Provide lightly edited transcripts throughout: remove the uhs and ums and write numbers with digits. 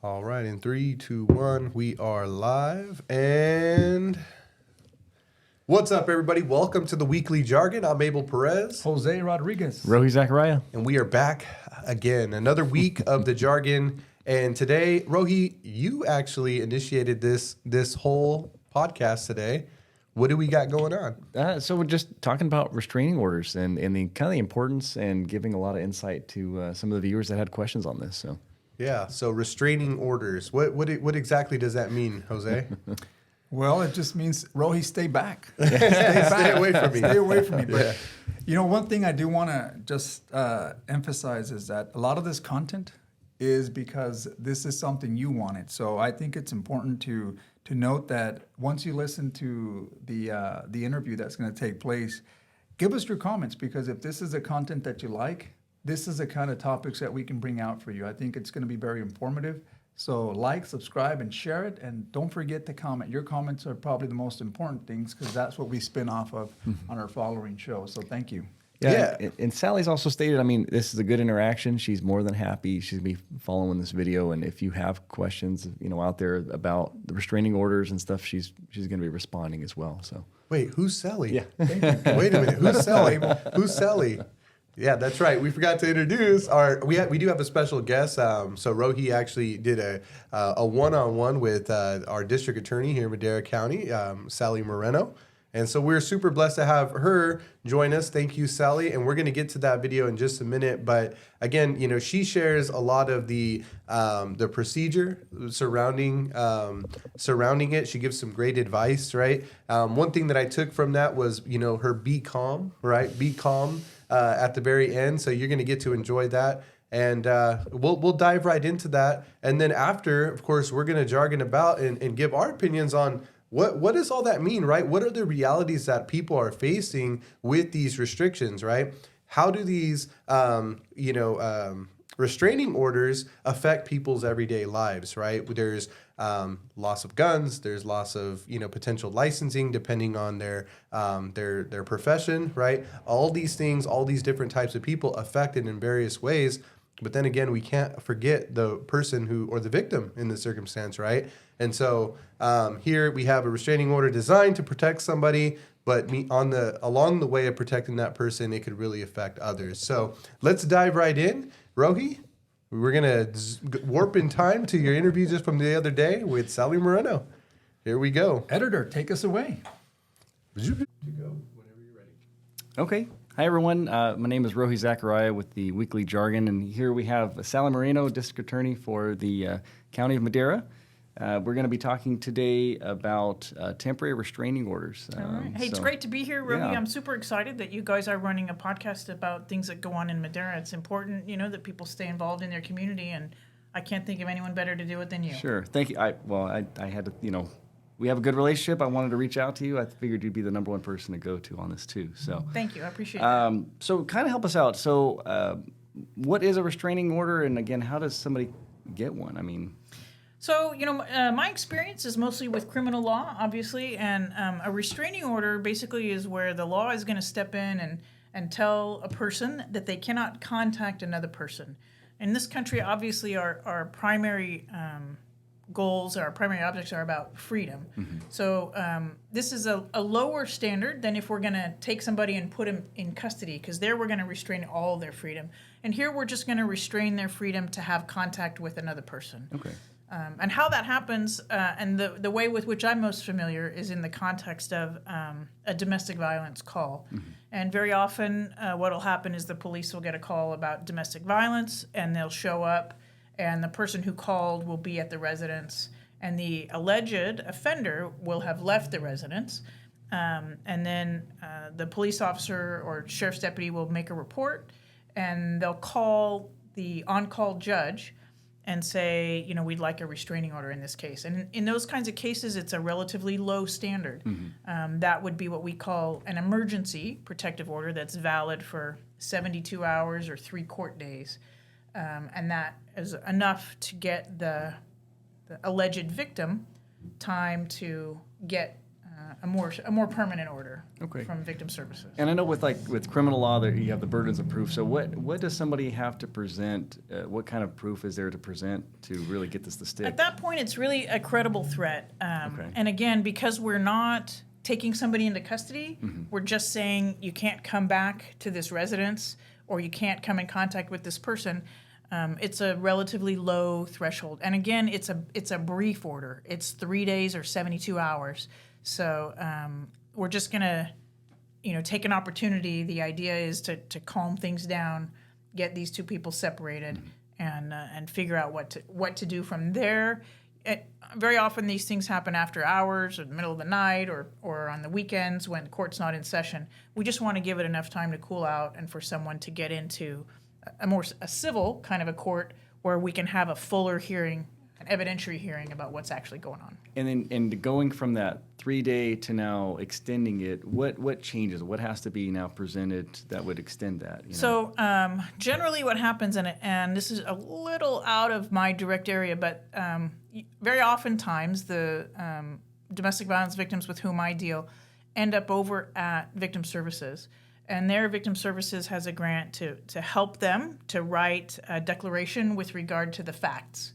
All right, in 3, 2, 1, we are live. And what's up, everybody? Welcome to the Weekly Jargon. I'm Abel Perez. Jose Rodriguez. Rohi Zachariah. And we are back again. Another week of the Jargon. And today, Rohi, you actually initiated this whole podcast today. What do we got going on? So we're just talking about restraining orders and the kind of the importance and giving a lot of insight to some of the viewers that had questions on this. So. Yeah, so restraining orders. What exactly does that mean, Jose? Well, it just means, Rohi, stay back. Stay away from me. Stay away from me. But, you know, one thing I do want to just emphasize is that a lot of this content is because this is something you wanted. So I think it's important to note that once you listen to the interview that's going to take place, give us your comments, because if this is the content that you like, this is the kind of topics that we can bring out for you. I think it's going to be very informative. So like, subscribe, and share it. And don't forget to comment. Your comments are probably the most important things, because that's what we spin off of on our following show. So thank you. Yeah. And Sally's also stated, I mean, this is a good interaction. She's more than happy. She's going to be following this video. And if you have questions, you know, out there about the restraining orders and stuff, she's going to be responding as well. So. Wait, who's Sally? Yeah. Wait a minute. Who's Sally? Who's Sally? Yeah, that's right. We forgot to introduce we do have a special guest. So Rohi actually did a one-on-one with our district attorney here in Madera County, Sally Moreno. And so we're super blessed to have her join us. Thank you, Sally. And we're going to get to that video in just a minute. But again, you know, she shares a lot of the procedure surrounding it. She gives some great advice, right? One thing that I took from that was, you know, her be calm, right? Be calm at the very end. So you're going to get to enjoy that. And we'll dive right into that. And then after, of course, we're going to jargon about and give our opinions on what does all that mean, right? What are the realities that people are facing with these restrictions, right? How do these, restraining orders affect people's everyday lives, right? There's loss of guns, there's loss of, you know, potential licensing depending on their profession, right? All these things, all these different types of people affected in various ways. But then again, we can't forget the person or the victim in the circumstance, right? And so here we have a restraining order designed to protect somebody, but along the way of protecting that person, it could really affect others. So let's dive right in. Rohi, we're going to warp in time to your interview just from the other day with Sally Moreno. Here we go. Editor, take us away. You go whenever you're ready. Okay. Hi, everyone. My name is Rohi Zachariah with the Weekly Jargon, and here we have Sally Moreno, District Attorney for the County of Madera. We're going to be talking today about temporary restraining orders. All right. Hey, it's great to be here, Rohi. Yeah. I'm super excited that you guys are running a podcast about things that go on in Madera. It's important, you know, that people stay involved in their community, and I can't think of anyone better to do it than you. Sure. Thank you. I had to, you know, we have a good relationship. I wanted to reach out to you. I figured you'd be the number one person to go to on this too. So thank you. I appreciate that. So kind of help us out. So what is a restraining order? And again, how does somebody get one? I mean... So, you know, my experience is mostly with criminal law, obviously, and a restraining order basically is where the law is going to step in and tell a person that they cannot contact another person. In this country, obviously, our primary goals, our primary objects are about freedom. Mm-hmm. So this is a lower standard than if we're going to take somebody and put them in custody, because there we're going to restrain all their freedom. And here we're just going to restrain their freedom to have contact with another person. Okay. And how that happens, and the way with which I'm most familiar is in the context of a domestic violence call. Mm-hmm. And very often what will happen is the police will get a call about domestic violence, and they'll show up, and the person who called will be at the residence, and the alleged offender will have left the residence. And then the police officer or sheriff's deputy will make a report, and they'll call the on-call judge and say, you know, we'd like a restraining order in this case. And in those kinds of cases, it's a relatively low standard. Mm-hmm. That would be what we call an emergency protective order that's valid for 72 hours or 3 court days. And that is enough to get the alleged victim time to get a more permanent order. Okay. from victim services. And I know with criminal law there you have the burdens of proof. So what does somebody have to present? What kind of proof is there to present to really get this to stick? At that point, it's really a credible threat. Okay. And again, because we're not taking somebody into custody, we're just saying you can't come back to this residence or you can't come in contact with this person. It's a relatively low threshold. And again, it's a brief order. It's 3 days or 72 hours. So we're just going to, take an opportunity. The idea is to calm things down, get these two people separated, and figure out what to do from there. Very often these things happen after hours or the middle of the night or on the weekends when court's not in session. We just want to give it enough time to cool out and for someone to get into a civil kind of a court where we can have a fuller hearing, an evidentiary hearing about what's actually going on. And going from that 3-day to now extending it, what changes? What has to be now presented that would extend that? So generally what happens, and this is a little out of my direct area, but very oftentimes the domestic violence victims with whom I deal end up over at Victim Services. And their Victim Services has a grant to help them to write a declaration with regard to the facts.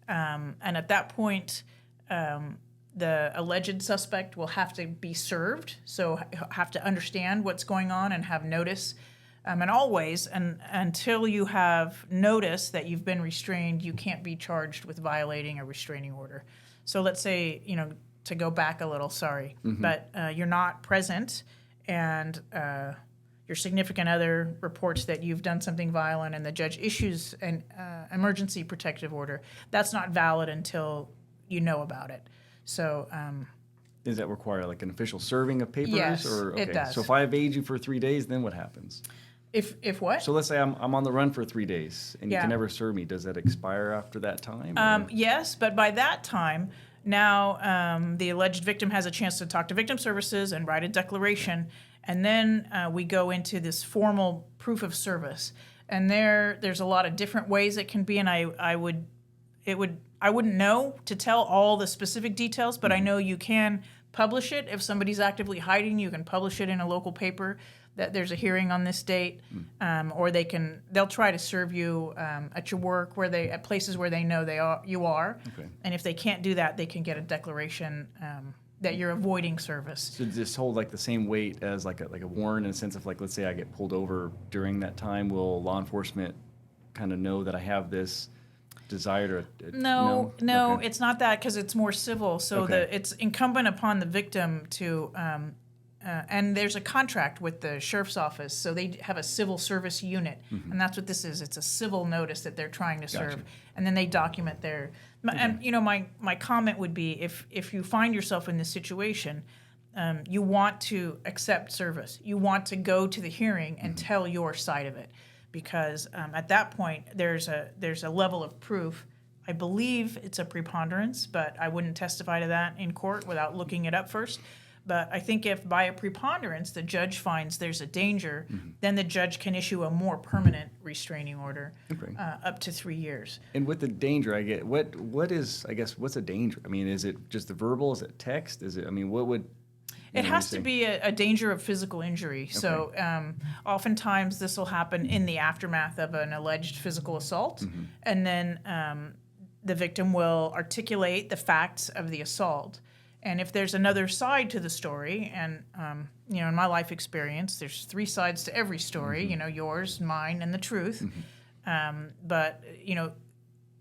And at that point, the alleged suspect will have to be served, so have to understand what's going on and have notice. And always, until you have notice that you've been restrained, you can't be charged with violating a restraining order. So let's say, to go back a little, sorry, but you're not present and your significant other reports that you've done something violent and the judge issues an emergency protective order. That's not valid until you know about it. So does that require like an official serving of papers? Yes, it does. So if I evade you for 3 days, then what happens? If what? So let's say I'm on the run for 3 days and you Yeah. can never serve me. Does that expire after that time? Yes, but by that time, now the alleged victim has a chance to talk to Victim Services and write a declaration, and then we go into this formal proof of service. And there's a lot of different ways it can be, and I wouldn't know to tell all the specific details, but I know you can publish it if somebody's actively hiding. You can publish it in a local paper that there's a hearing on this date, or they'll try to serve you at your work at places where they know you are. Okay. And if they can't do that, they can get a declaration that you're avoiding service. So does this hold like the same weight as like a warrant in the sense of like, let's say I get pulled over during that time, will law enforcement kind of know that I have this desire to? No, Okay. it's not that, because it's more civil. So Okay. it's incumbent upon the victim to, and there's a contract with the sheriff's office, so they have a civil service unit, and that's what this is. It's a civil notice that they're trying to serve, Gotcha. and then they document their. And my comment would be, if you find yourself in this situation, you want to accept service. You want to go to the hearing and tell your side of it, because at that point there's a level of proof. I believe it's a preponderance, but I wouldn't testify to that in court without looking it up first. But I think if by a preponderance the judge finds there's a danger, then the judge can issue a more permanent restraining order, Okay. up to 3 years. And with the danger, I get what's a danger? I mean, is it just the verbal? Is it text? Is it? I mean, what would? It has to be a danger of physical injury. So oftentimes this will happen in the aftermath of an alleged physical assault, and then the victim will articulate the facts of the assault. And if there's another side to the story, and in my life experience, there's 3 sides to every story. Yours, mine, and the truth. But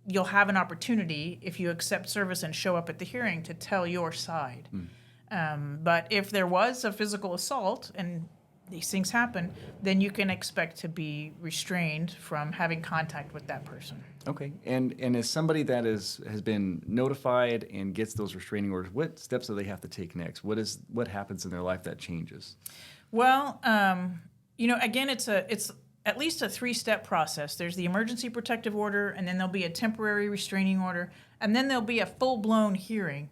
you'll have an opportunity, if you accept service and show up at the hearing, to tell your side. But if there was a physical assault and these things happen, then you can expect to be restrained from having contact with that person. Okay. And as somebody that has been notified and gets those restraining orders, what steps do they have to take next? What happens in their life that changes? Well, again, it's at least a 3-step process. There's the emergency protective order, and then there'll be a temporary restraining order, and then there'll be a full-blown hearing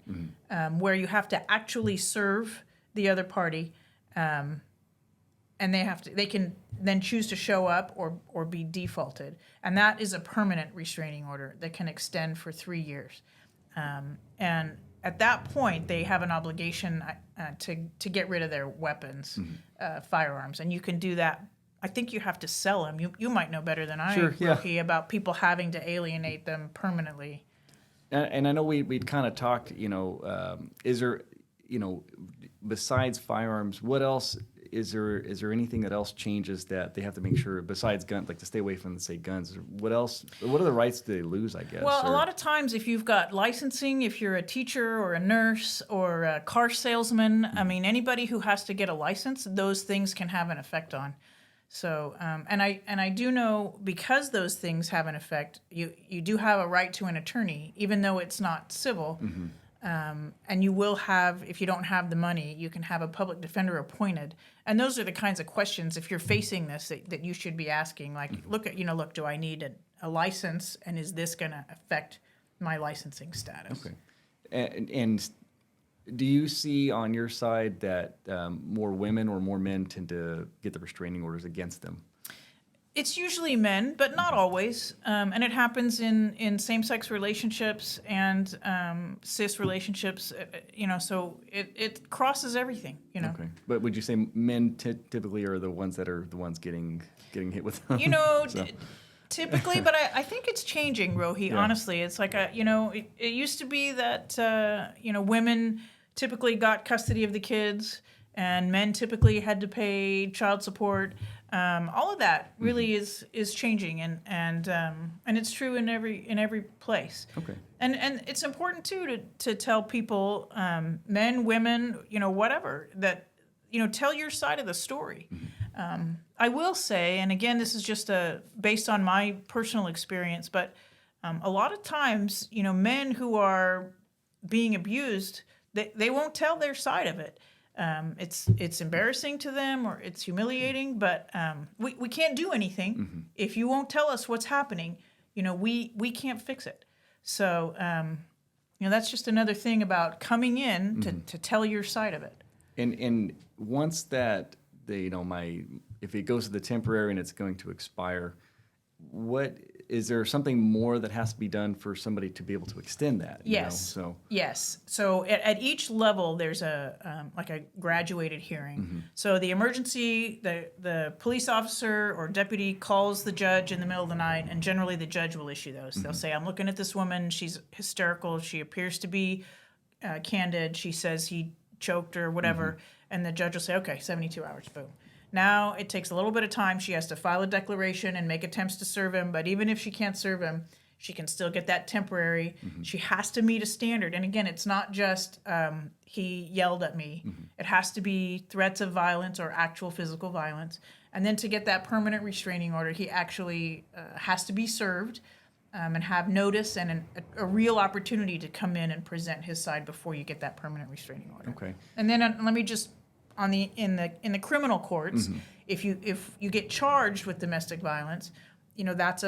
where you have to actually serve the other party, and they can then choose to show up or be defaulted, and that is a permanent restraining order that can extend for 3 years. And at that point, they have an obligation to get rid of their weapons, firearms, and you can do that. I think you have to sell them. You might know better than I, Sure, yeah. Rohi, about people having to alienate them permanently. And I know we'd kind of talked, is there, besides firearms, what else is there anything that else changes that they have to make sure besides guns, like to stay away from, say, guns? What else? What are the rights do they lose, I guess? Well, a lot of times if you've got licensing, if you're a teacher or a nurse or a car salesman, I mean, anybody who has to get a license, those things can have an effect on. So, and I do know because those things have an effect, you do have a right to an attorney, even though it's not civil. And you will have, if you don't have the money, you can have a public defender appointed. And those are the kinds of questions, if you're facing this, that you should be asking. Like, look, do I need a license, and is this going to affect my licensing status? Okay. And do you see on your side that more women or more men tend to get the restraining orders against them? It's usually men, but not always. And it happens in same-sex relationships and cis relationships, so it crosses everything, Okay. But would you say men typically are the ones that are the ones getting hit with them? So. Typically, but I think it's changing, Rohi, honestly. It's like, it used to be that, women typically got custody of the kids and men typically had to pay child support. All of that really is changing, and it's true in every place. Okay. And it's important too to tell people, men, women, whatever, that tell your side of the story. I will say, and again, this is just based on my personal experience, but a lot of times, men who are being abused, they won't tell their side of it. It's embarrassing to them or it's humiliating, but we can't do anything if you won't tell us what's happening. We can't fix it. So that's just another thing about coming in to tell your side of it. And once that if it goes to the temporary and it's going to expire, what is there something more that has to be done for somebody to be able to extend that? Yes. Yes. So at each level, there's a graduated hearing. So the the police officer or deputy calls the judge in the middle of the night, and generally the judge will issue those. They'll say, "I'm looking at this woman. She's hysterical. She appears to be candid. She says he choked her, whatever," and the judge will say, "Okay, 72 hours." Boom. Now it takes a little bit of time. She has to file a declaration and make attempts to serve him. But even if she can't serve him, she can still get that temporary. She has to meet a standard. And again, it's not just he yelled at me. It has to be threats of violence or actual physical violence. And then to get that permanent restraining order, he actually has to be served and have notice and a real opportunity to come in and present his side before you get that permanent restraining order. Okay. And then let me just in the criminal courts, if you get charged with domestic violence, that's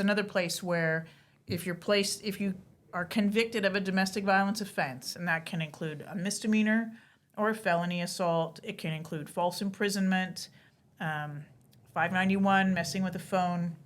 another place where if you are convicted of a domestic violence offense, and that can include a misdemeanor or a felony assault, it can include false imprisonment, 591, messing with the phone.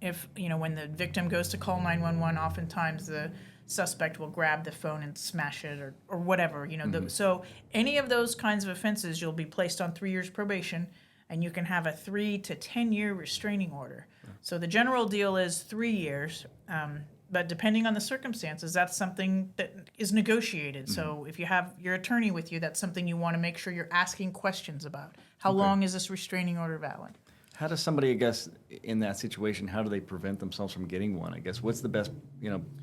If when the victim goes to call 911, oftentimes the suspect will grab the phone and smash it or whatever, so any of those kinds of offenses, you'll be placed on 3 years probation, and you can have a 3 to 10 year restraining order. So the general deal is 3 years, but depending on the circumstances, that's something that is negotiated. So if you have your attorney with you, that's something you want to make sure you're asking questions about. How long is this restraining order valid? How does somebody, I guess, in that situation, how do they prevent themselves from getting one? I guess, what's the best,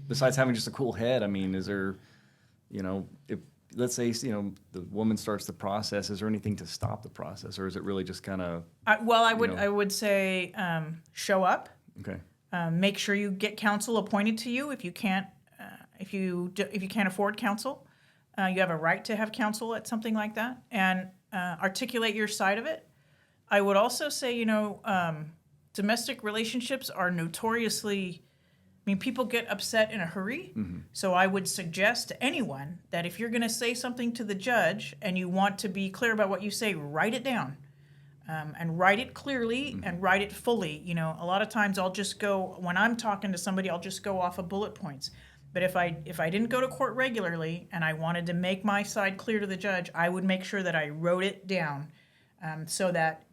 besides having just a cool head? I mean, is there, if let's say, the woman starts the process, is there anything to stop the process, or is it really just kind of? I would say show up. Okay. Make sure you get counsel appointed to you if you can't if you can't afford counsel. You have a right to have counsel at something like that, and articulate your side of it. I would also say, domestic relationships are notoriously, people get upset in a hurry. So I would suggest to anyone that if you're going to say something to the judge and you want to be clear about what you say, write it down. And write it clearly and write it fully. A lot of times when I'm talking to somebody, I'll just go off of bullet points. But if I didn't go to court regularly and I wanted to make my side clear to the judge, I would make sure that I wrote it down, so that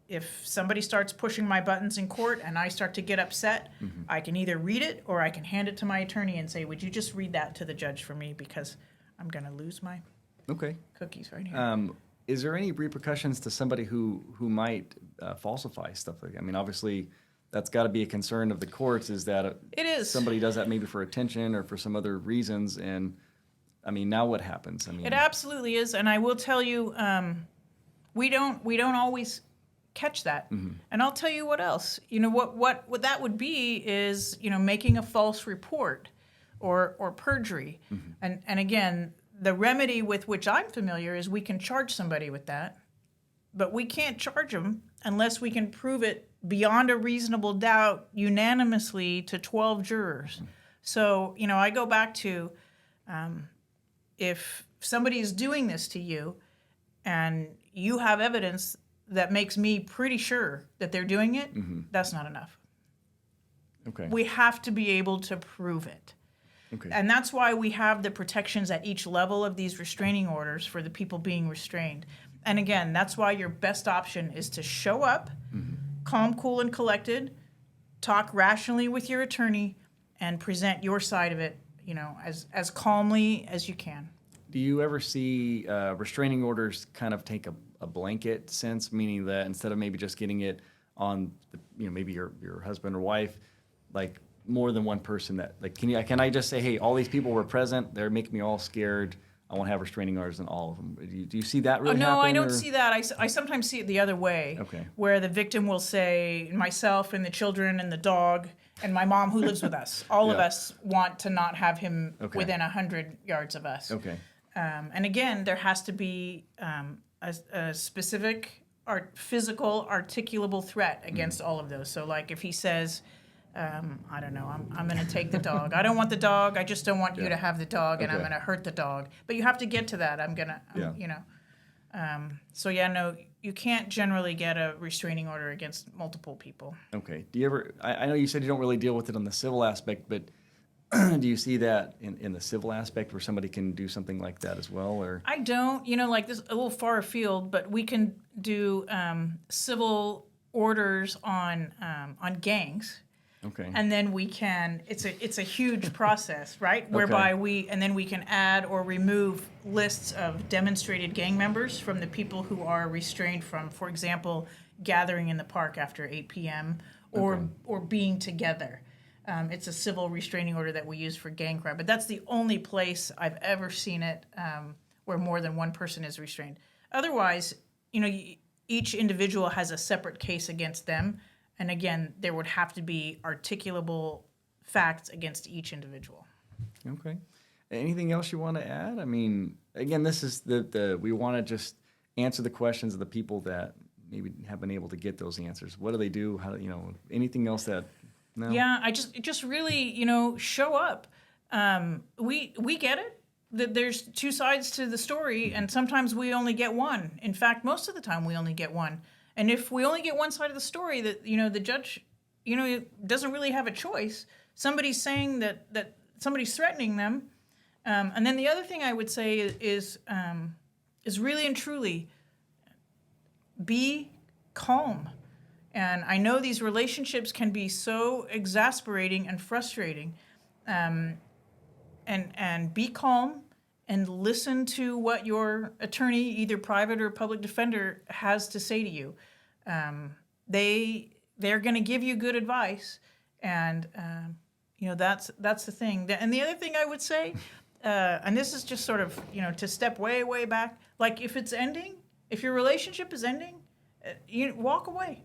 if somebody starts pushing my buttons in court and I start to get upset, I can either read it or I can hand it to my attorney and say, would you just read that to the judge for me, because I'm going to lose my Okay. cookies right here. Is there any repercussions to somebody who might falsify stuff like that? I mean, obviously, that's got to be a concern of the courts, is that It is. somebody does that maybe for attention or for some other reasons, and I mean, now what happens? I mean, It absolutely is, and I will tell you, we don't always catch that. And I'll tell you what else. You know, what that would be is, you know, making a false report or perjury. And again, the remedy with which I'm familiar is we can charge somebody with that, but we can't charge them unless we can prove it beyond a reasonable doubt unanimously to 12 jurors. So, you know, I go back to, if somebody is doing this to you and you have evidence that makes me pretty sure that they're doing it, that's not enough. okay. We have to be able to prove it. Okay. And that's why we have the protections at each level of these restraining orders for the people being restrained. And again, that's why your best option is to show up, calm, cool, and collected, talk rationally with your attorney, and present your side of it, you know, as calmly as you can. Do you ever see restraining orders kind of take a blanket sense, meaning that instead of maybe just getting it on, maybe your husband or wife, like more than one person that, like, can I just say, hey, all these people were present, they're making me all scared, I want to have restraining orders on all of them. Do you see that really happen? No, I don't or? see that. I sometimes see it the other way, Okay. where the victim will say, myself and the children and the dog and my mom who lives with us, all of Yeah. us want to not have him Okay. within 100 yards of us. Okay. And again, there has to be a specific physical, articulable threat against all of those. So like if he says, I don't know, I'm going to take the dog. I don't want the dog. I just don't want you Yeah. to have the dog, and I'm Okay. going to hurt the dog. But you have to get to that. Yeah. You know. So yeah, no, you can't generally get a restraining order against multiple people. Okay. Do you ever, I know you said you don't really deal with it on the civil aspect, but do you see that in the civil aspect where somebody can do something like that as well? Or I don't, you know, like this a little far afield, but we can do civil orders on gangs. Okay. And then we can, it's a huge process, right? Whereby then we can add or remove lists of demonstrated gang members from the people who are restrained from, for example, gathering in the park after 8 p.m. or being together. It's a civil restraining order that we use for gang crime, but that's the only place I've ever seen it where more than one person is restrained. Otherwise, you know, each individual has a separate case against them. And again, there would have to be articulable facts against each individual. Okay. Anything else you want to add? I mean, again, this is we want to just answer the questions of the people that maybe have been able to get those answers. What do they do? How, anything else that, no? Yeah, I just really, show up. We get it, that there's two sides to the story, and sometimes we only get one. In fact, most of the time we only get one. And if we only get one side of the story, that the judge, doesn't really have a choice. Somebody's saying that somebody's threatening them, and then the other thing I would say is really and truly be calm. And I know these relationships can be so exasperating and frustrating, and be calm. And listen to what your attorney, either private or public defender, has to say to you. They're going to give you good advice, and that's the thing. And the other thing I would say, and this is just sort of to step way back. Like if it's ending, if your relationship is ending, you walk away.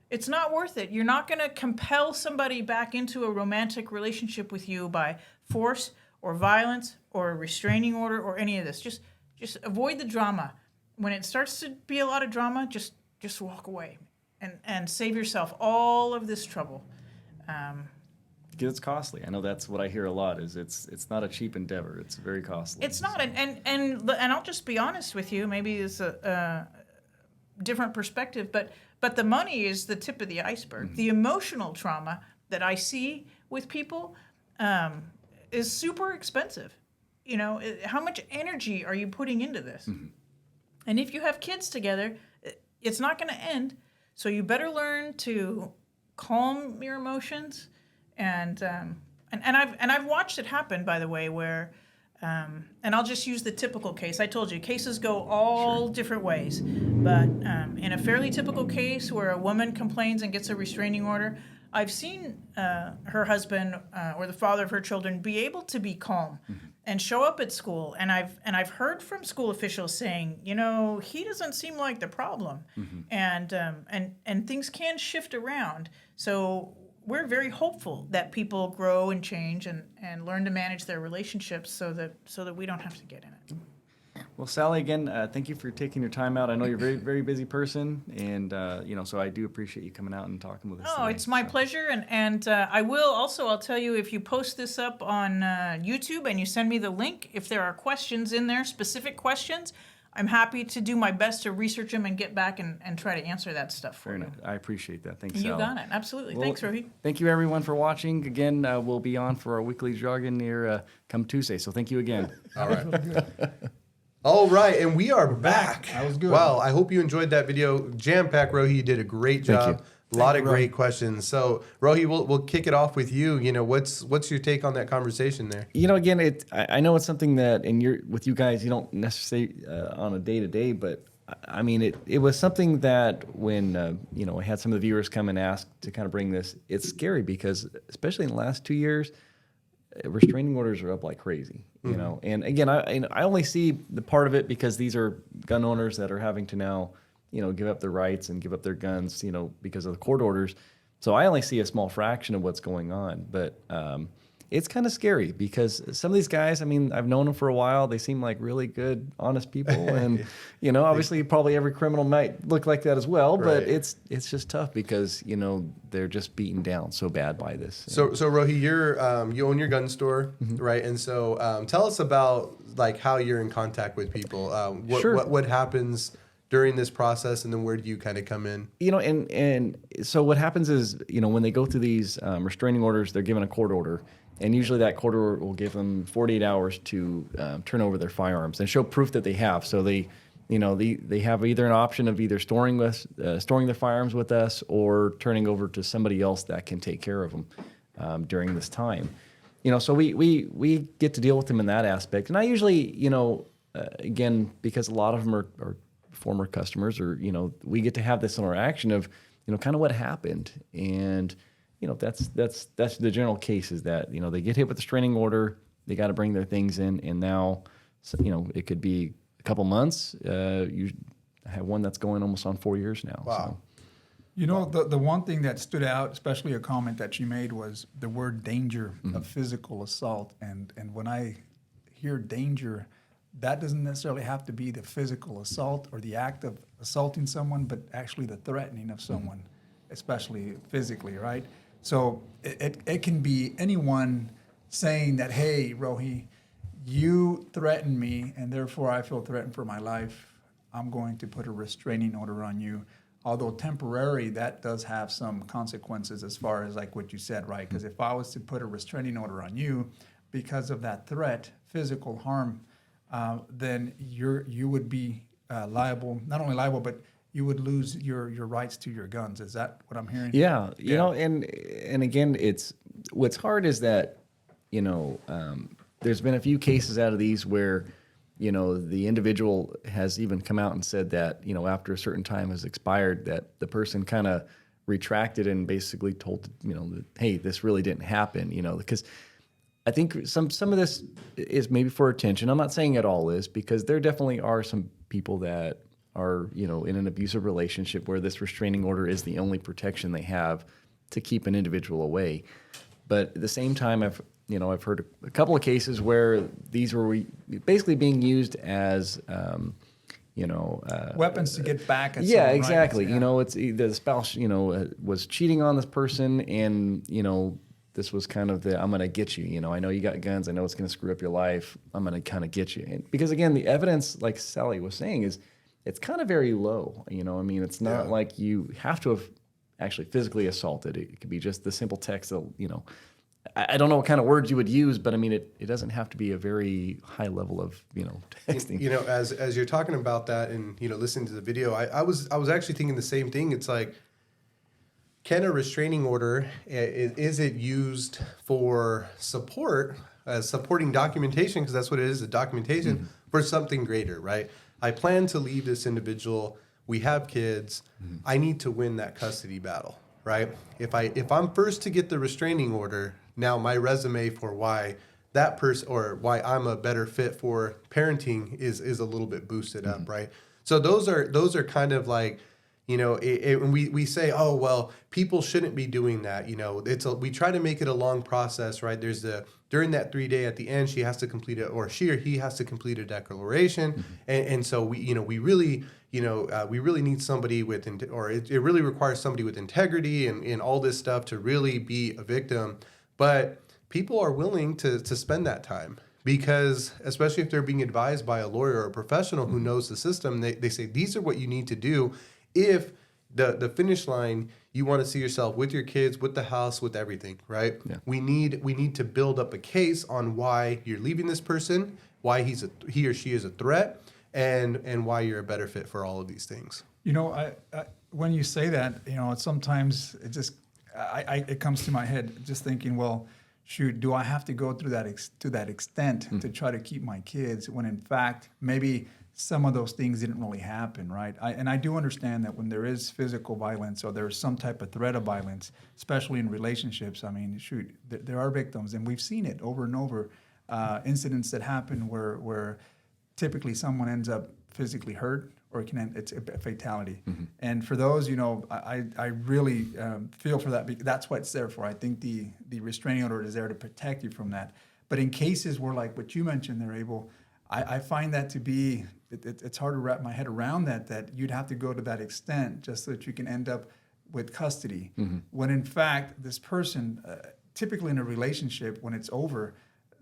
It's not worth it. You're not going to compel somebody back into a romantic relationship with you by force or violence or a restraining order or any of this. Just avoid the drama. When it starts to be a lot of drama, just walk away and save yourself all of this trouble. Because it's costly. I know that's what I hear a lot. Is it's not a cheap endeavor. It's very costly. It's not, and I'll just be honest with you. Maybe it's a different perspective, but the money is the tip of the iceberg. Mm-hmm. The emotional trauma that I see with people. is super expensive. You know, how much energy are you putting into this? And if you have kids together, it's not going to end. So you better learn to calm your emotions, and I've watched it happen, by the way, where and I'll just use the typical case. I told you cases go all different ways, but in a fairly typical case where a woman complains and gets a restraining order, I've seen her husband or the father of her children be able to be calm and show up at school, and I've heard from school officials saying, you know, he doesn't seem like the problem, and things can shift around. So we're very hopeful that people grow and change and learn to manage their relationships so that we don't have to get in it. Well, Sally, again, thank you for taking your time out. I know you're a very, very busy person, and so I do appreciate you coming out and talking with us. Oh, today. it's my pleasure, and I'll tell you, if you post this up on YouTube and you send me the link, if there are questions in there, specific questions, I'm happy to do my best to research them and get back and try to answer that stuff for Fair you. enough. I appreciate that. Thanks, You Sally. got it. Absolutely. Well, Thanks, Rohi. Thank you, everyone, for watching. Again, we'll be on for our weekly jargon here come Tuesday. So thank you again. All right. All right, and we are back. That was good. Wow, I hope you enjoyed that video. Jam-packed, Rohi. You did a great job. A lot of great questions. So, Rohi, we'll kick it off with you. You know, what's your take on that conversation there? You know, again, I know it's something that with you guys, you don't necessarily on a day-to-day, but I mean, it was something that when, I had some of the viewers come and ask to kind of bring this, it's scary because, especially in the last 2 years, restraining orders are up like crazy, you know. And again, I only see the part of it because these are gun owners that are having to now, give up their rights and give up their guns, because of the court orders. So I only see a small fraction of what's going on, but it's kind of scary because some of these guys, I mean, I've known them for a while. They seem like really good, honest people, and obviously, probably every criminal might look like that as well. But it's just tough because they're just beaten down so bad by this. So Rohi, you own your gun store, right? And so tell us about like how you're in contact with people. What happens during this process, and then where do you kind of come in? And so what happens is, when they go through these restraining orders, they're given a court order. And usually that court order will give them 48 hours to turn over their firearms and show proof that they have. So they have either an option of either storing their firearms with us or turning over to somebody else that can take care of them during this time. So we get to deal with them in that aspect. And I usually, again, because a lot of them are former customers, or we get to have this interaction of kind of what happened. And that's the general case is that they get hit with a restraining order, they got to bring their things in, and now it could be a couple months. You have one that's going almost on 4 years now. Wow. So. The one thing that stood out, especially a comment that you made, was the word danger of physical assault. And when I hear danger, that doesn't necessarily have to be the physical assault or the act of assaulting someone, but actually the threatening of someone, especially physically, right? So it can be anyone saying that, hey, Rohi, you threatened me, and therefore I feel threatened for my life. I'm going to put a restraining order on you. Although temporary, that does have some consequences as far as like what you said, right? Because if I was to put a restraining order on you because of that threat, physical harm, then you would be liable, not only liable, but you would lose your rights to your guns. Is that what I'm hearing? Yeah, and again, what's hard is that, there's been a few cases out of these where, the individual has even come out and said that, after a certain time has expired, that the person kind of retracted and basically told, that, hey, this really didn't happen, because I think some of this is maybe for attention. I'm not saying it all is, because there definitely are some people that are, in an abusive relationship where this restraining order is the only protection they have to keep an individual away. But at the same time, I've heard a couple of cases where these were basically being used as, weapons to get back at yeah, someone, exactly. Right? Yeah. It's either the spouse, was cheating on this person, and, this was kind of I'm going to get you. I know you got guns. I know it's going to screw up your life. I'm going to kind of get you. And because, again, the evidence, like Sally was saying, is it's kind of very low. It's not like you have to have actually physically assaulted. It could be just the simple text of, I don't know what kind of words you would use, but I mean, it doesn't have to be a very high level of, texting. As you're talking about that and, listening to the video, I was actually thinking the same thing. It's like, can a restraining order, is it used for support, supporting documentation, because that's what it is, a documentation, for something greater, right? I plan to leave this individual. We have kids. I need to win that custody battle, right? If I'm first to get the restraining order, now my resume for why that person or why I'm a better fit for parenting is a little bit boosted up, right? So those are kind of like, when we say, oh, well, people shouldn't be doing that. We try to make it a long process, right? During that 3-day at the end, she has to complete it, or she or he has to complete a declaration. And so we really need somebody it really requires somebody with integrity and all this stuff to really be a victim. But people are willing to spend that time. Because especially if they're being advised by a lawyer or a professional who knows the system, they say, these are what you need to do. If the finish line, you want to see yourself with your kids, with the house, with everything, right? Yeah. We need to build up a case on why you're leaving this person, why he or she is a threat, and why you're a better fit for all of these things. I when you say that, sometimes it comes to my head just thinking, well, shoot, do I have to go through to that extent to try to keep my kids when in fact maybe some of those things didn't really happen, right? I do understand that when there is physical violence or there's some type of threat of violence, especially in relationships, I mean, shoot, there are victims, and we've seen it over and over, incidents that happen where typically someone ends up physically hurt or it's a fatality. And for those, I really feel for that, because that's what it's there for. I think the restraining order is there to protect you from that. But in cases where, like what you mentioned there, Abel, I find that to be, it's hard to wrap my head around that you'd have to go to that extent just so that you can end up with custody. When in fact, this person, typically in a relationship, when it's over,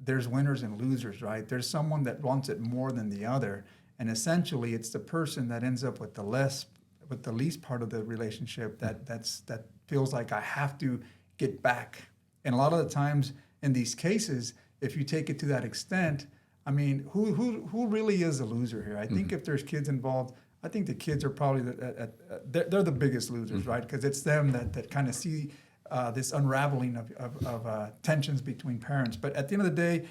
there's winners and losers, right? There's someone that wants it more than the other. And essentially, it's the person that ends up with the least part of the relationship that feels like I have to get back. And a lot of the times in these cases, if you take it to that extent, I mean, who really is a loser here? I think if there's kids involved, I think the kids are probably they're the biggest losers, right? Because it's them that kind of see this unraveling of tensions between parents. But at the end of the day,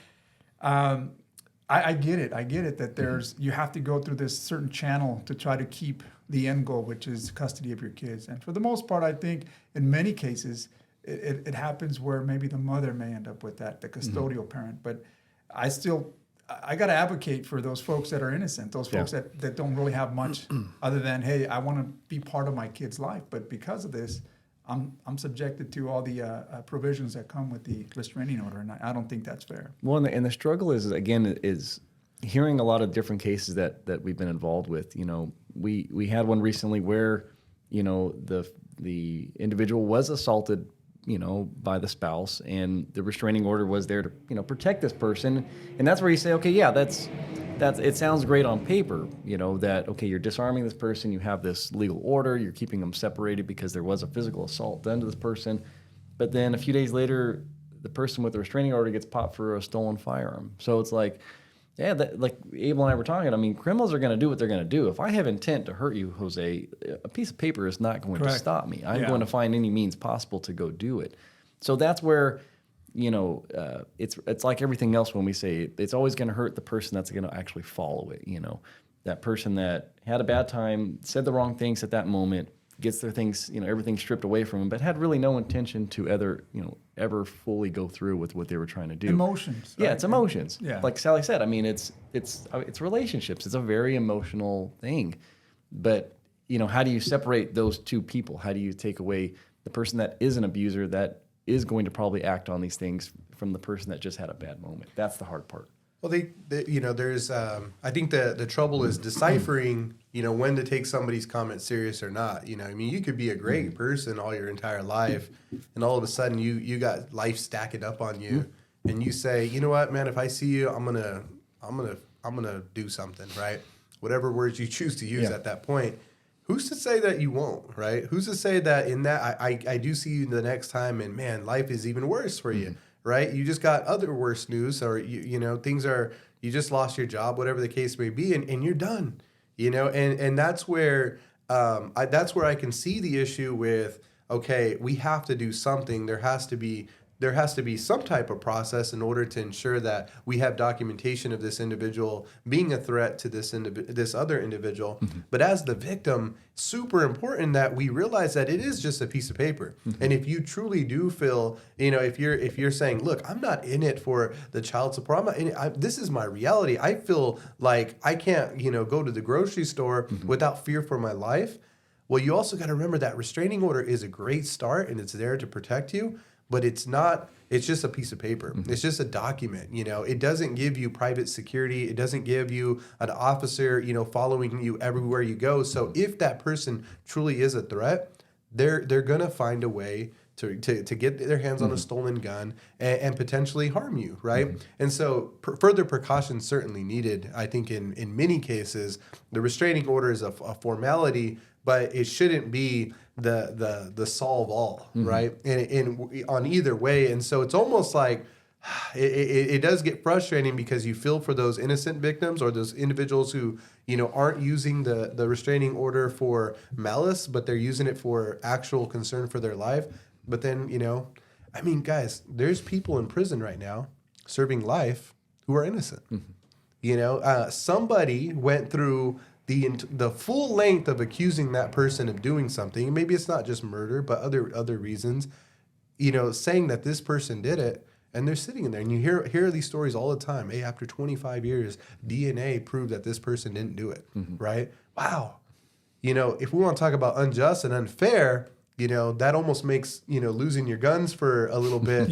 I get it. I get it that you have to go through this certain channel to try to keep the end goal, which is custody of your kids. And for the most part, I think in many cases, it happens where maybe the mother may end up with that, the custodial parent. But I got to advocate for those folks that are innocent, those folks that don't really have much other than, hey, I want to be part of my kid's life. But because of this, I'm subjected to all the provisions that come with the restraining order, and I don't think that's fair. Well, and the struggle is hearing a lot of different cases that we've been involved with. We had one recently where, the individual was assaulted, by the spouse, and the restraining order was there to, protect this person. And that's where you say, okay, yeah, that's it sounds great on paper, that, okay, you're disarming this person, you have this legal order, you're keeping them separated because there was a physical assault done to this person. But then a few days later, the person with the restraining order gets popped for a stolen firearm. So it's like, yeah, like Abel and I were talking, I mean, criminals are going to do what they're going to do. If I have intent to hurt you, Jose, a piece of paper is not going to stop me. I'm going to find any means possible to go do it. So that's where, it's like everything else when we say it's always going to hurt the person that's going to actually follow it. That person that had a bad time, said the wrong things at that moment, gets their things, everything stripped away from them, but had really no intention to ever fully go through with what they were trying to do. Emotions. Yeah, it's emotions. Yeah. Like Sally said, I mean, it's relationships. It's a very emotional thing. But, how do you separate those two people? How do you take away the person that is an abuser that is going to probably act on these things from the person that just had a bad moment? That's the hard part. Well, there's, I think the trouble is deciphering, when to take somebody's comment serious or not. You could be a great person all your entire life, and all of a sudden you got life stacking up on you, and you say, you know what, man, if I see you, I'm gonna do something, right? Whatever words you choose to use at that point. Who's to say that you won't, right? Who's to say that in that I do see you the next time, and man, life is even worse for you. right? You just got other worse news, or you just lost your job, whatever the case may be, and you're done, and that's where I can see the issue with, okay, we have to do something. There has to be some type of process in order to ensure that we have documentation of this individual being a threat to this other individual. But as the victim, super important that we realize that it is just a piece of paper. And if you truly do feel, if you're saying, look, I'm not in it for the child support. I'm not in it. This is my reality. I feel like I can't, go to the grocery store without fear for my life. Well, you also got to remember that restraining order is a great start and it's there to protect you. But it's just a piece of paper. It's just a document, It doesn't give you private security. It doesn't give you an officer, following you everywhere you go. So if that person truly is a threat, they're going to find a way to get their hands on a stolen gun and potentially harm you, right? And so further precautions certainly needed. I think in many cases, the restraining order is a formality, but it shouldn't be the solve all, right? And on either way. And so it's almost like it does get frustrating because you feel for those innocent victims or those individuals who, aren't using the restraining order for malice, but they're using it for actual concern for their life. But then, guys, there's people in prison right now serving life who are innocent. Somebody went through the full length of accusing that person of doing something. Maybe it's not just murder, but other reasons, saying that this person did it, and they're sitting in there. And you hear these stories all the time. Hey, after 25 years, DNA proved that this person didn't do it, right? Wow. If we want to talk about unjust and unfair, that almost makes, losing your guns for a little bit,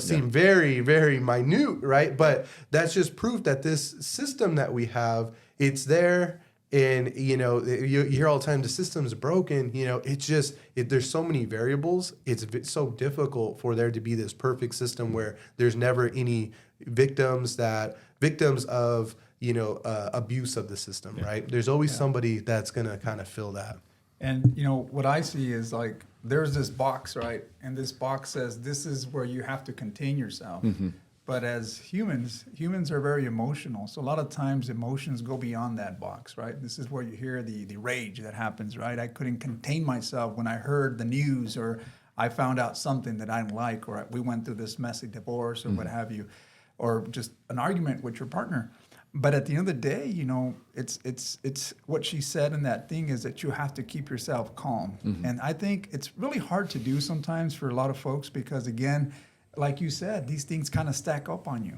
seem very, very minute, right? But that's just proof that this system that we have, it's there. And, you hear all the time, the system's broken, it's just, there's so many variables. It's so difficult for there to be this perfect system where there's never any victims of, abuse of the system, right? There's always somebody that's going to kind of fill that. And, what I see is like, there's this box, right? And this box says, this is where you have to contain yourself. But as humans are very emotional. So a lot of times emotions go beyond that box, right? This is where you hear the rage that happens, right? I couldn't contain myself when I heard the news, or I found out something that I didn't like, or we went through this messy divorce, or what have you, or just an argument with your partner. But at the end of the day, it's what she said in that thing is that you have to keep yourself calm. And I think it's really hard to do sometimes for a lot of folks because, again, like you said, these things kind of stack up on you.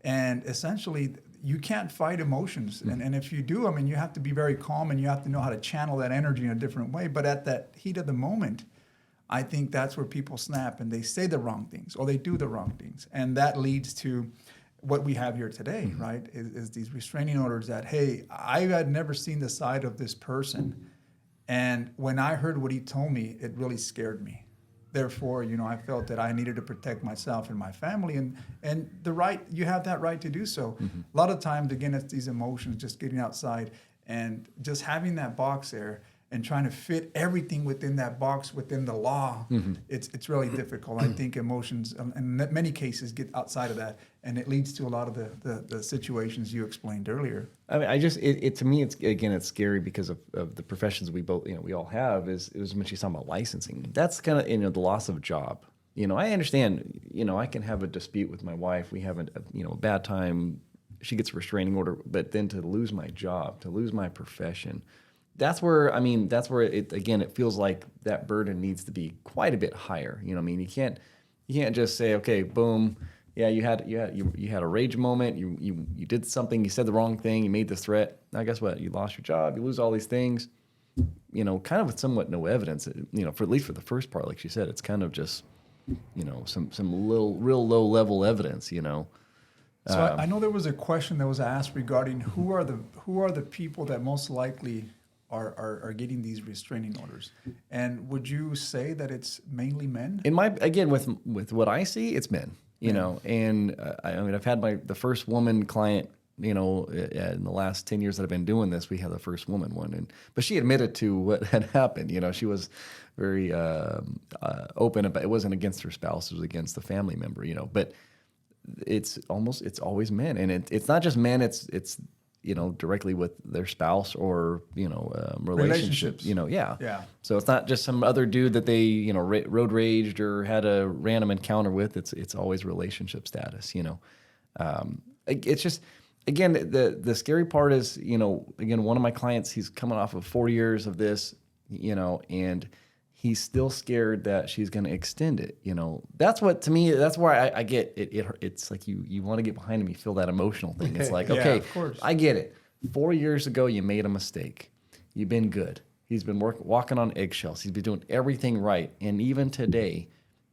And essentially, you can't fight emotions. And if you do, you have to be very calm and you have to know how to channel that energy in a different way. But at that heat of the moment, I think that's where people snap and they say the wrong things or they do the wrong things. And that leads to what we have here today, right, is these restraining orders that, hey, I had never seen the side of this person. And when I heard what he told me, it really scared me. Therefore, I felt that I needed to protect myself and my family, and you have that right to do so. A lot of times, again, it's these emotions just getting outside and just having that box there and trying to fit everything within that box within the law. It's really difficult. I think emotions, in many cases, get outside of that, and it leads to a lot of the situations you explained earlier. To me, it's scary because of the professions we both, we all have. Is when she's talking about licensing. That's kind of the loss of a job. I understand. I can have a dispute with my wife. We have a bad time. She gets a restraining order, but then to lose my job, to lose my profession. That's where it feels like that burden needs to be quite a bit higher. You can't just say, okay, boom, yeah, you had a rage moment, you did something, you said the wrong thing, you made the threat. Now guess what? You lost your job, you lose all these things. Kind of with somewhat no evidence. For at least for the first part, like she said, it's kind of just some real low level evidence. So I know there was a question that was asked regarding who are the people that most likely are getting these restraining orders, and would you say that it's mainly men? With what I see, it's men. And I've had the first woman client. In the last 10 years that I've been doing this, we had the first woman one, but she admitted to what had happened. She was very open about it. Wasn't against her spouse; it was against the family member. But it's always men, and it's not just men. It's directly with their spouse or relationships. Yeah. So it's not just some other dude that they road raged or had a random encounter with. It's always relationship status. It's just, again, the scary part is, again, one of my clients, he's coming off of 4 years of this, and he's still scared that she's going to extend it. That's what, to me, that's where I get it. It's like you want to get behind him. You feel that emotional thing. It's like, Yeah, okay, of course. I get it. 4 years ago, you made a mistake. You've been good. He's been walking on eggshells. He's been doing everything right. And even today,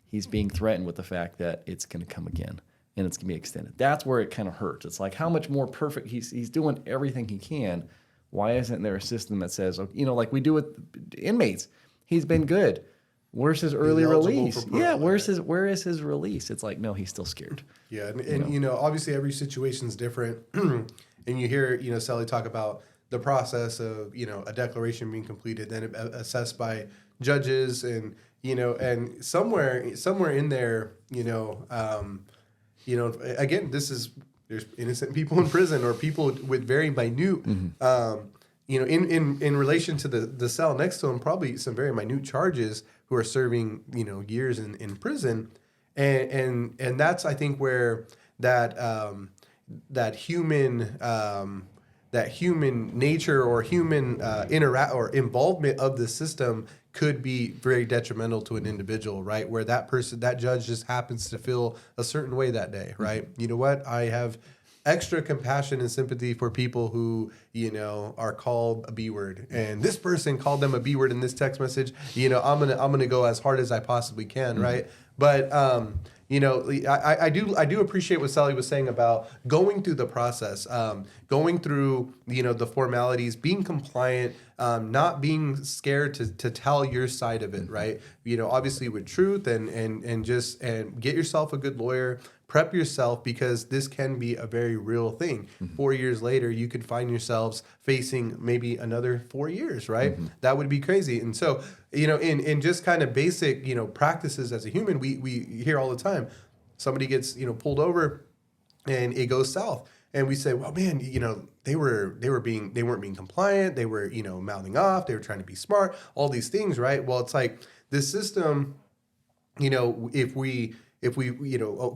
he's being threatened with the fact that it's going to come again and it's going to be extended. That's where it kind of hurts. It's like, how much more perfect? He's doing everything he can. Why isn't there a system that says, like we do with inmates? He's been good. Where's his early release? Yeah, where is his release? It's like, no, he's still scared. Yeah, and obviously every situation's different. And you hear, Sally talk about the process of, a declaration being completed, then assessed by judges, and and somewhere in there, again, there's innocent people in prison or people with very minute, in relation to the cell next to them, probably some very minute charges who are serving, years in prison, and that's, I think, where that human nature or human interact or involvement of the system could be very detrimental to an individual, right? Where that judge just happens to feel a certain way that day, right? You know what? I have extra compassion and sympathy for people who, are called a B word, and this person called them a B word in this text message. I'm gonna go as hard as I possibly can, right? But I do appreciate what Sally was saying about going through the process, going through the formalities, being compliant, not being scared to tell your side of it, right? Obviously with truth and get yourself a good lawyer. Prep yourself, because this can be a very real thing. 4 years later, you could find yourselves facing maybe another 4 years, right? That would be crazy. And so, in just kind of basic, practices as a human, we hear all the time, somebody gets, pulled over and it goes south. And we say, well, man, they weren't being compliant. They were, mouthing off. They were trying to be smart, all these things, right? Well, it's like this system, if we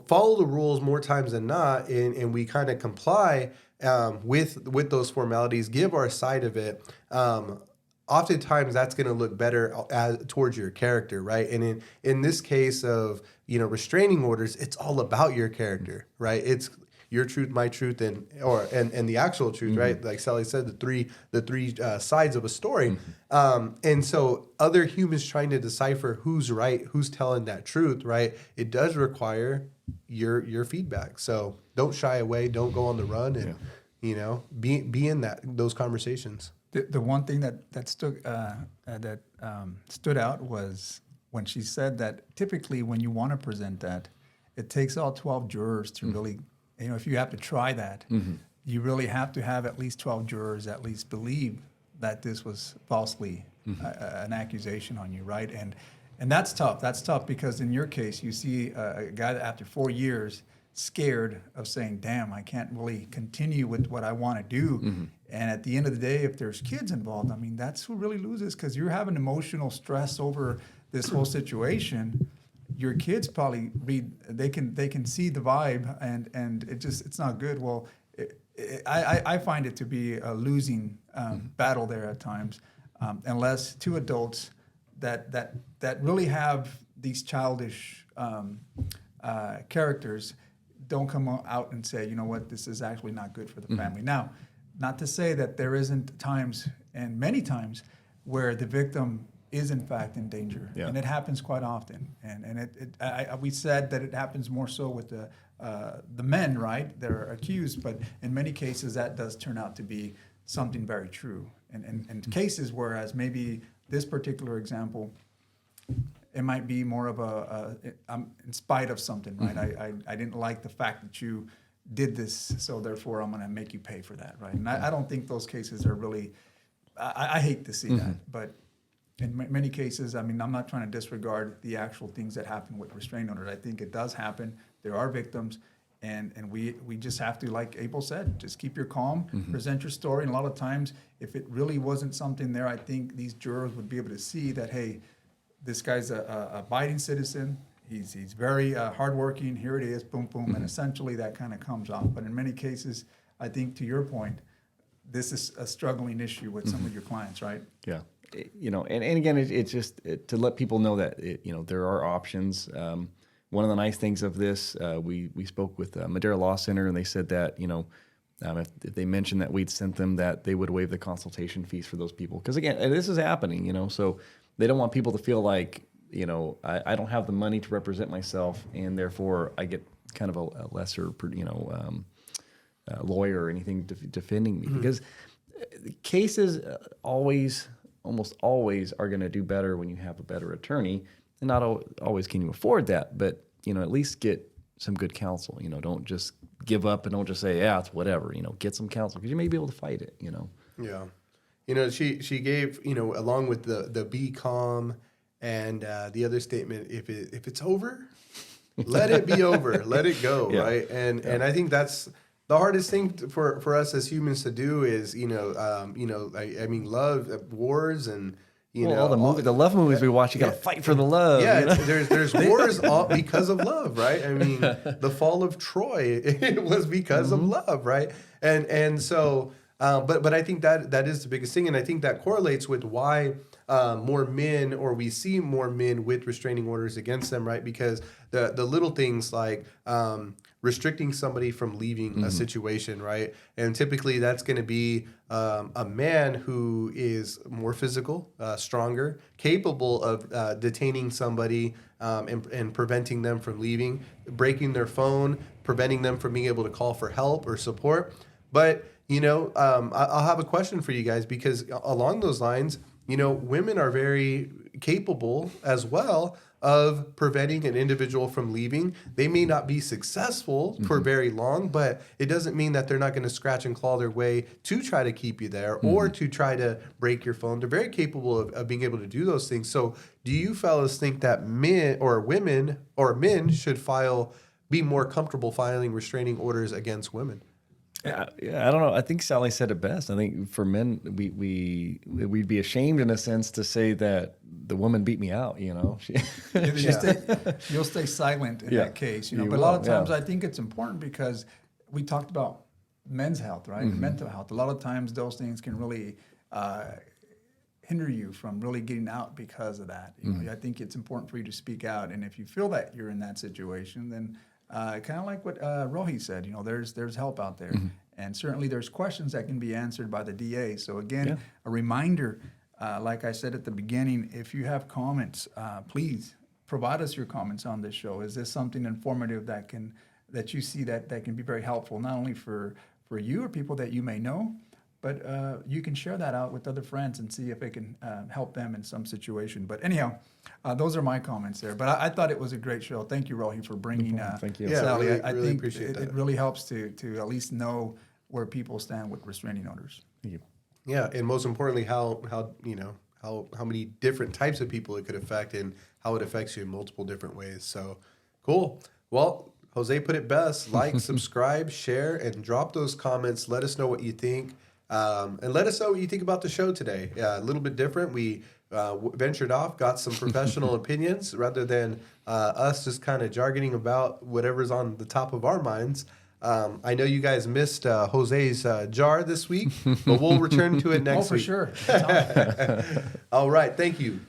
follow the rules more times than not, and we kind of comply with those formalities, give our side of it, oftentimes that's going to look better towards your character, right? And in this case of restraining orders, it's all about your character, right? It's your truth, my truth, and the actual truth, right? Like Sally said, the three sides of a story. And so other humans trying to decipher who's right, who's telling that truth, right? It does require your feedback. So don't shy away, don't go on the run, and be in those conversations. The one thing that stood out was when she said that typically when you want to present that, it takes all 12 jurors to really. If you have to try that, you really have to have at least 12 jurors at least believe that this was falsely an accusation on you, right? And that's tough. That's tough because in your case, you see a guy that after 4 years scared of saying, damn, I can't really continue with what I want to do. And at the end of the day, if there's kids involved, that's who really loses, because you're having emotional stress over this whole situation. Your kids probably they can see the vibe, and it's not good. Well, I find it to be a losing battle there at times, unless two adults that really have these childish characters don't come out and say, you know what, this is actually not good for the family. Now, not to say that there isn't times, and many times, where the victim is in fact in danger, and it happens quite often. And we said that it happens more so with the men, right? They're accused, but in many cases that does turn out to be something very true. And cases whereas maybe this particular example, it might be more of in spite of something, right? I didn't like the fact that you did this, so therefore I'm going to make you pay for that, right? And I don't think those cases are really. I hate to see that, but. In many cases, I'm not trying to disregard the actual things that happen with restraining orders. I think it does happen. There are victims, And we just have to, like Abel said, just keep your calm, present your story. And a lot of times, if it really wasn't something there, I think these jurors would be able to see that, hey, this guy's a abiding citizen. He's very hardworking. Here it is, boom, boom. And essentially that kind of comes off. But in many cases, I think to your point, this is a struggling issue with some of your clients, right? Yeah. And again, it's just to let people know that, there are options. One of the nice things of this, we spoke with Madera Law Center, and they said that, if they mentioned that we'd sent them, that they would waive the consultation fees for those people. Because again, this is happening, so they don't want people to feel like, I don't have the money to represent myself, and therefore I get kind of a lesser, lawyer or anything defending me. Because cases almost always are going to do better when you have a better attorney. And not always can you afford that, but, at least get some good counsel. Don't just give up and don't just say, yeah, it's whatever. Get some counsel because you may be able to fight it, Yeah. She gave, along with the be calm and the other statement, if it's over, let it be over, let it go, Yeah. right? And I think that's the hardest thing for us as humans to do is, love, wars, and all the love movies we watch, you got to fight for the love. Yeah, there's wars all because of love, right? I mean, the fall of Troy, it was because of love, right? And so, but I think that is the biggest thing, and I think that correlates with why more men, or we see more men with restraining orders against them, right? Because the little things like restricting somebody from leaving a situation, right? And typically that's going to be a man who is more physical, stronger, capable of detaining somebody and preventing them from leaving, breaking their phone, preventing them from being able to call for help or support. But, I'll have a question for you guys, because along those lines, women are very capable as well of preventing an individual from leaving. They may not be successful for very long, but it doesn't mean that they're not going to scratch and claw their way to try to keep you there or to try to break your phone. They're very capable of being able to do those things. So do you fellas think that men or women or men should be more comfortable filing restraining orders against women? I don't know. I think Sally said it best. I think for men, we'd be ashamed in a sense to say that the woman beat me out. You'll stay silent in Yeah. that case. You But a will, lot of times, yeah. I think it's important because we talked about men's health, right? Mental health. A lot of times, those things can really hinder you from really getting out because of that. I think it's important for you to speak out, and if you feel that you're in that situation, then kind of like what Rohi said, there's help out there. And certainly there's questions that can be answered by the DA. So again, a reminder, like I said at the beginning, if you have comments, please provide us your comments on this show. Is this something informative that you see that can be very helpful, not only for you or people that you may know, but you can share that out with other friends and see if it can help them in some situation. But anyhow, those are my comments there. But I thought it was a great show. Thank you, Rohi, for bringing Thank you. Yeah, Sally. really, I really think appreciate that. it really helps to at least know where people stand with restraining orders. Thank you. Yeah, and most importantly, how many different types of people it could affect and how it affects you in multiple different ways. So, cool. Well, Jose put it best. Like, subscribe, share, and drop those comments. Let us know what you think. And let us know what you think about the show today. A little bit different. We ventured off, got some professional opinions rather than us just kind of jargoning about whatever's on the top of our minds. I know you guys missed Jose's jar this week, but we'll return to it next week. Oh, for sure. All right. Thank you.